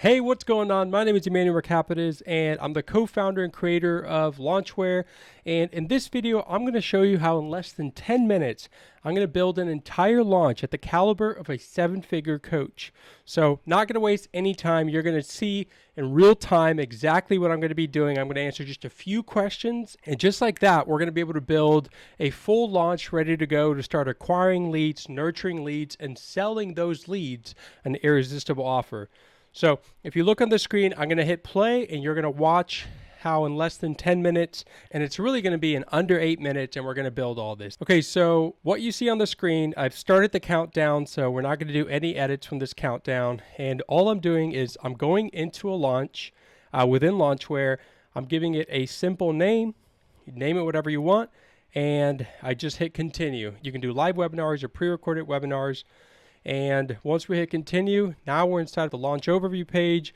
Hey, what's going on? My name is Emmanuel Mercapitas, and I'm the co-founder and creator of Launchware. And in this video, I'm going to show you how in less than 10 minutes, I'm going to build an entire launch at the caliber of a 7-figure coach. So not going to waste any time. You're going to see in real time exactly what I'm going to be doing. I'm going to answer just a few questions. And just like that, we're going to be able to build a full launch ready to go to start acquiring leads, nurturing leads, and selling those leads an irresistible offer. So if you look on the screen, I'm going to hit play and you're going to watch how in less than 10 minutes, and it's really going to be in under 8 minutes, and we're going to build all this. Okay, so what you see on the screen, I've started the countdown, so we're not going to do any edits from this countdown. And all I'm doing is I'm going into a launch within Launchware. I'm giving it a simple name. You name it whatever you want, and I just hit continue. You can do live webinars or pre-recorded webinars. And once we hit continue, now we're inside of the launch overview page.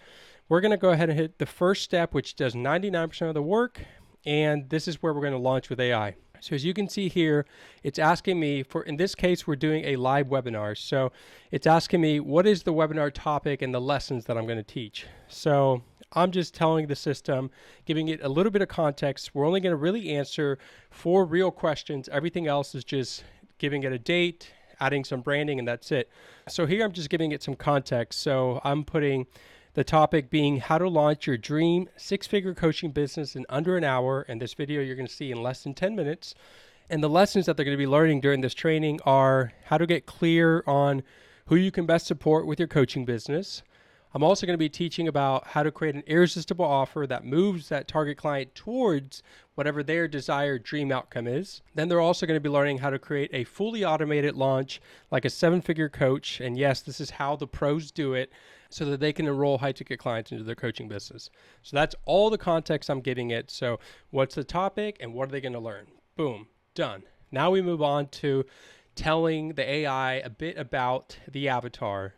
We're going to go ahead and hit the first step, which does 99% of the work. And this is where we're going to launch with AI. So as you can see here, it's asking me for, in this case, we're doing a live webinar. So it's asking me, what is the webinar topic and the lessons that I'm going to teach? So I'm just telling the system, giving it a little bit of context. We're only going to really answer 4 real questions. Everything else is just giving it a date, adding some branding, and that's it. So here I'm just giving it some context. So I'm putting the topic being how to launch your dream 6-figure coaching business in under an hour. And this video you're going to see in less than 10 minutes. And the lessons that they're going to be learning during this training are how to get clear on who you can best support with your coaching business. I'm also going to be teaching about how to create an irresistible offer that moves that target client towards whatever their desired dream outcome is. Then they're also going to be learning how to create a fully automated launch like a 7-figure coach. And yes, this is how the pros do it so that they can enroll high-ticket clients into their coaching business. So that's all the context I'm giving it. So what's the topic and what are they going to learn? Boom, done. Now we move on to telling the AI a bit about the avatar.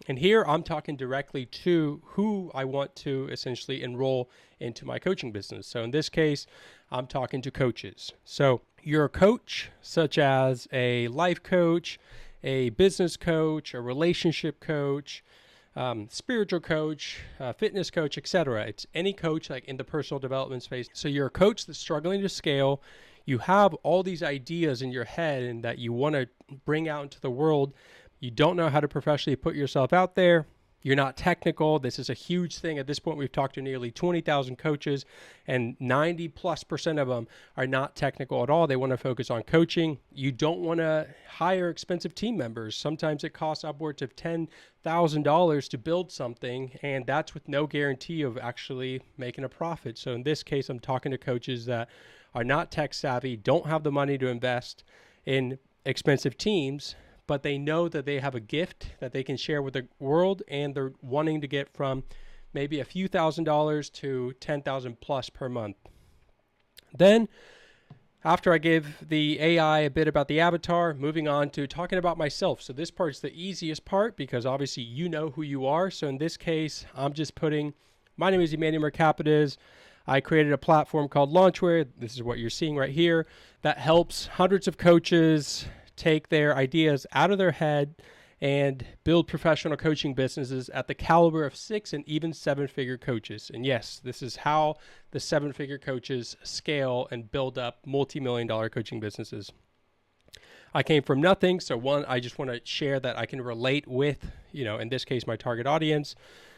And here I'm talking directly to who I want to essentially enroll into my coaching business. So in this case, I'm talking to coaches. So you're a coach, such as a life coach, a business coach, a relationship coach, spiritual coach, fitness coach, etc. It's any coach like in the personal development space. So you're a coach that's struggling to scale. You have all these ideas in your head and that you want to bring out into the world. You don't know how to professionally put yourself out there. You're not technical. This is a huge thing. At this point, we've talked to nearly 20,000 coaches, and 90+% of them are not technical at all. They want to focus on coaching. You don't want to hire expensive team members. Sometimes it costs upwards of $10,000 to build something, and that's with no guarantee of actually making a profit. So in this case, I'm talking to coaches that are not tech savvy, don't have the money to invest in expensive teams, but they know that they have a gift that they can share with the world, and they're wanting to get from maybe a few $1,000s to 10,000 plus per month. Then after I give the AI a bit about the avatar, moving on to talking about myself. So this part's the easiest part because obviously you know who you are. So in this case, I'm just putting, my name is Emmanuel Mercapitas. I created a platform called Launchware. This is what you're seeing right here that helps hundreds of coaches take their ideas out of their head and build professional coaching businesses at the caliber of 6 and even 7-figure coaches. And yes, this is how the 7-figure coaches scale and build up multi-million-dollar coaching businesses. I came from nothing. So one, I just want to share that I can relate with, in this case, my target audience.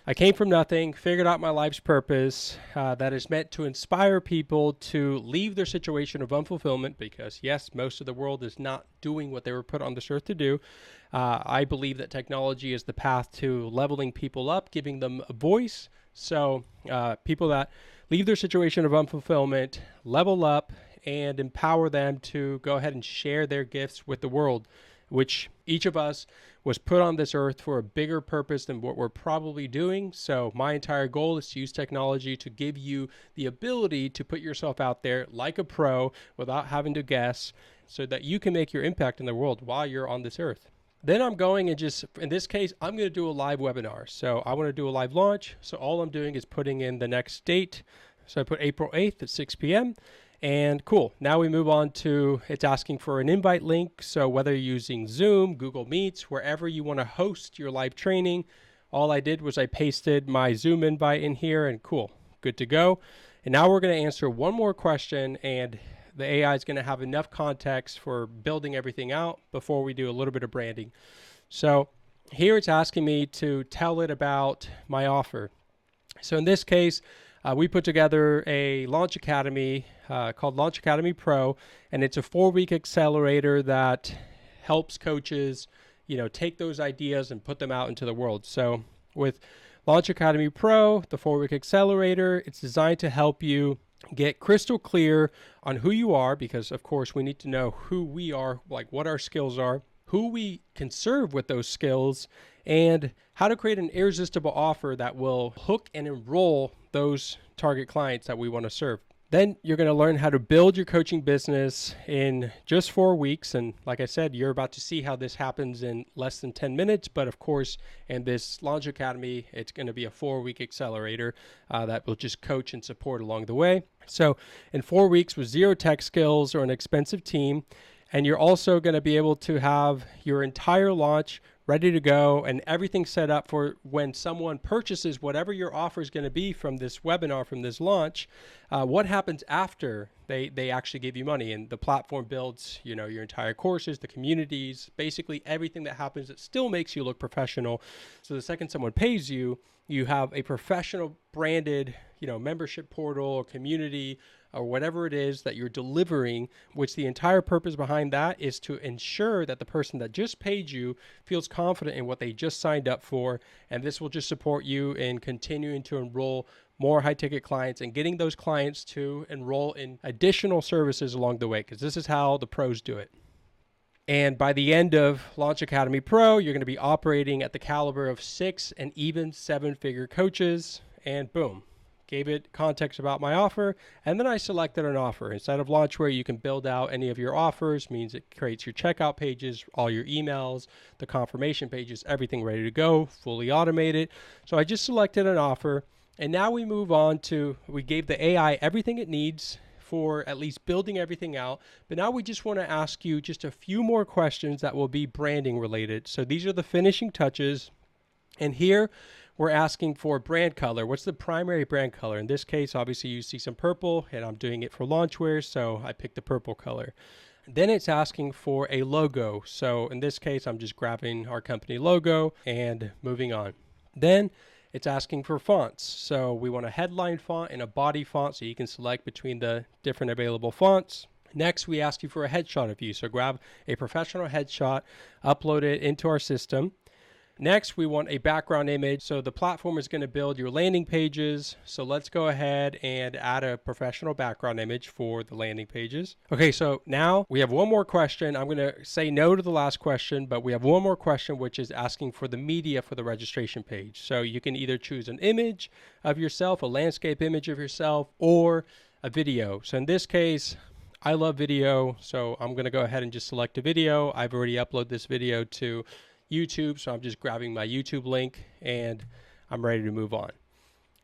I came from nothing, figured out my life's purpose that is meant to inspire people to leave their situation of unfulfillment because, yes, most of the world is not doing what they were put on this earth to do. I believe that technology is the path to leveling people up, giving them a voice. So people that leave their situation of unfulfillment, level up, and empower them to go ahead and share their gifts with the world, which each of us was put on this earth for a bigger purpose than what we're probably doing. So my entire goal is to use technology to give you the ability to put yourself out there like a pro without having to guess so that you can make your impact in the world while you're on this earth. Then I'm going and just, in this case, I'm going to do a live webinar. So I want to do a live launch. So all I'm doing is putting in the next date. So I put April 8th at 6 p.m. And cool, now we move on to, it's asking for an invite link. So whether you're using Zoom, Google Meets, wherever you want to host your live training, All I did was I pasted my Zoom invite in here and cool, good to go. And now we're going to answer one more question, and the AI is going to have enough context for building everything out before we do a little bit of branding. So here it's asking me to tell it about my offer. So in this case, we put together a Launch Academy called Launch Academy Pro, and it's a 4-week accelerator that helps coaches, take those ideas and put them out into the world. So with Launch Academy Pro, the 4-week accelerator, it's designed to help you get crystal clear on who you are, because of course we need to know who we are, like what our skills are, who we can serve with those skills, and how to create an irresistible offer that will hook and enroll those target clients that we want to serve. Then you're going to learn how to build your coaching business in just 4 weeks. And like I said, you're about to see how this happens in less than 10 minutes. But of course, in this Launch Academy, it's going to be a 4-week accelerator that will just coach and support along the way. So in 4 weeks with 0 tech skills or an expensive team, and you're also going to be able to have your entire launch ready to go and everything set up for when someone purchases whatever your offer is going to be from this webinar, from this launch, what happens after they actually give you money. And the platform builds, your entire courses, the communities, basically everything that happens that still makes you look professional. So the second someone pays you, you have a professional branded, membership portal or community or whatever it is that you're delivering, which the entire purpose behind that is to ensure that the person that just paid you feels confident in what they just signed up for. And this will just support you in continuing to enroll more high ticket clients and getting those clients to enroll in additional services along the way, because this is how the pros do it. And by the end of Launch Academy Pro, you're going to be operating at the caliber of 6 and even 7-figure coaches. And boom, gave it context about my offer, and then I selected an offer. Instead of Launchware, you can build out any of your offers, means it creates your checkout pages, all your emails, the confirmation pages, everything ready to go, fully automated. So I just selected an offer, and now we move on to, we gave the AI everything it needs for at least building everything out, but now we just want to ask you just a few more questions that will be branding related. So these are the finishing touches, and here we're asking for brand color. What's the primary brand color? In this case, obviously you see some purple, and I'm doing it for Launchware, so I picked the purple color. Then it's asking for a logo. So in this case, I'm just grabbing our company logo and moving on. Then it's asking for fonts. So we want a headline font and a body font, so you can select between the different available fonts. Next, we ask you for a headshot of you. So grab a professional headshot, upload it into our system. Next, we want a background image. So the platform is going to build your landing pages. So let's go ahead and add a professional background image for the landing pages. Okay, so now we have one more question. I'm going to say no to the last question, but we have one more question, which is asking for the media for the registration page. So you can either choose an image of yourself, a landscape image of yourself, or a video. So in this case, I love video, so I'm going to go ahead and just select a video. I've already uploaded this video to YouTube, so I'm just grabbing my YouTube link and I'm ready to move on.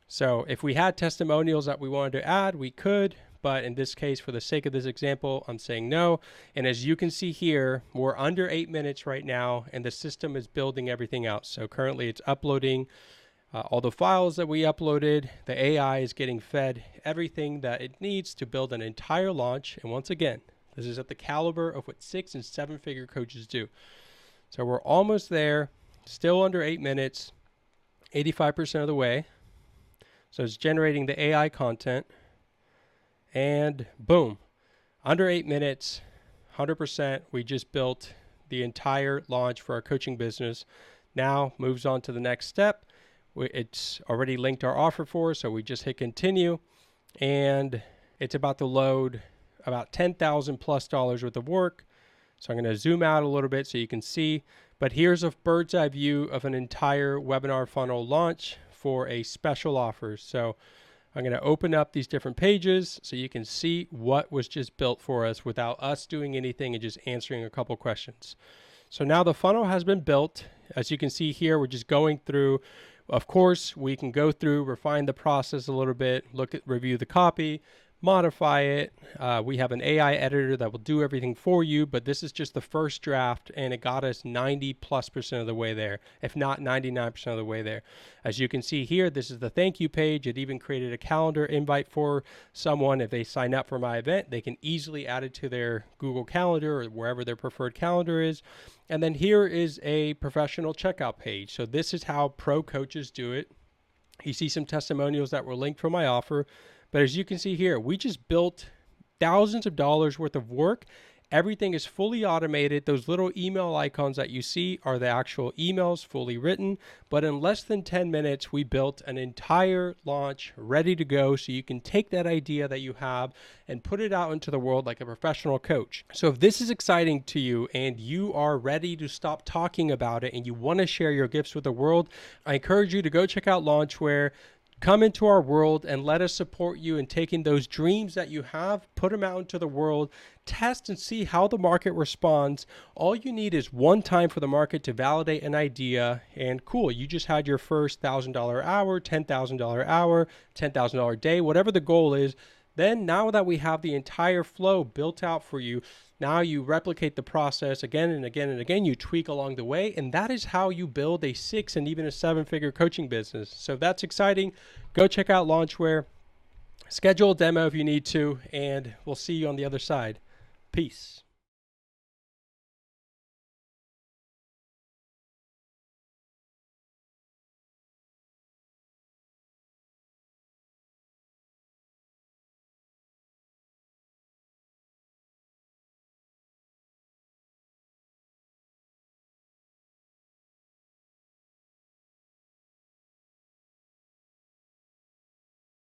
So if we had testimonials that we wanted to add, we could, but in this case, for the sake of this example, I'm saying no. And as you can see here, we're under 8 minutes right now, and the system is building everything out. So currently it's uploading all the files that we uploaded. The AI is getting fed everything that it needs to build an entire launch. And once again, this is at the caliber of what 6 and 7-figure coaches do. So we're almost there, still under 8 minutes, 85% of the way. So it's generating the AI content, and boom, under 8 minutes, 100%, we just built the entire launch for our coaching business. Now moves on to the next step. It's already linked our offer for us, so we just hit continue, and it's about to load about $10,000 plus worth of work. So I'm going to zoom out a little bit so you can see, but here's a bird's eye view of an entire webinar funnel launch for a special offer. So I'm going to open up these different pages so you can see what was just built for us without us doing anything and just answering a couple questions. So now the funnel has been built. As you can see here, we're just going through. Of course, we can go through, refine the process a little bit, review the copy, modify it. We have an AI editor that will do everything for you, but this is just the first draft, and it got us 90+% of the way there, if not 99% of the way there. As you can see here, this is the thank you page. It even created a calendar invite for someone. If they sign up for my event, they can easily add it to their Google Calendar or wherever their preferred calendar is. And then here is a professional checkout page. So this is how pro coaches do it. You see some testimonials that were linked from my offer. But as you can see here, we just built thousands of dollars worth of work. Everything is fully automated. Those little email icons that you see are the actual emails fully written. But in less than 10 minutes, we built an entire launch ready to go. So you can take that idea that you have and put it out into the world like a professional coach. So if this is exciting to you and you are ready to stop talking about it and you want to share your gifts with the world, I encourage you to go check out Launchware. Come into our world and let us support you in taking those dreams that you have, put them out into the world, test and see how the market responds. All you need is one time for the market to validate an idea, and cool, you just had your first $1,000 hour, $10,000 hour, $10,000 day, whatever the goal is. Then now that we have the entire flow built out for you, now you replicate the process again and again and again. You tweak along the way, and that is how you build a 6 and even a 7-figure coaching business. So if that's exciting, go check out Launchware. Schedule a demo if you need to, and we'll see you on the other side. Peace.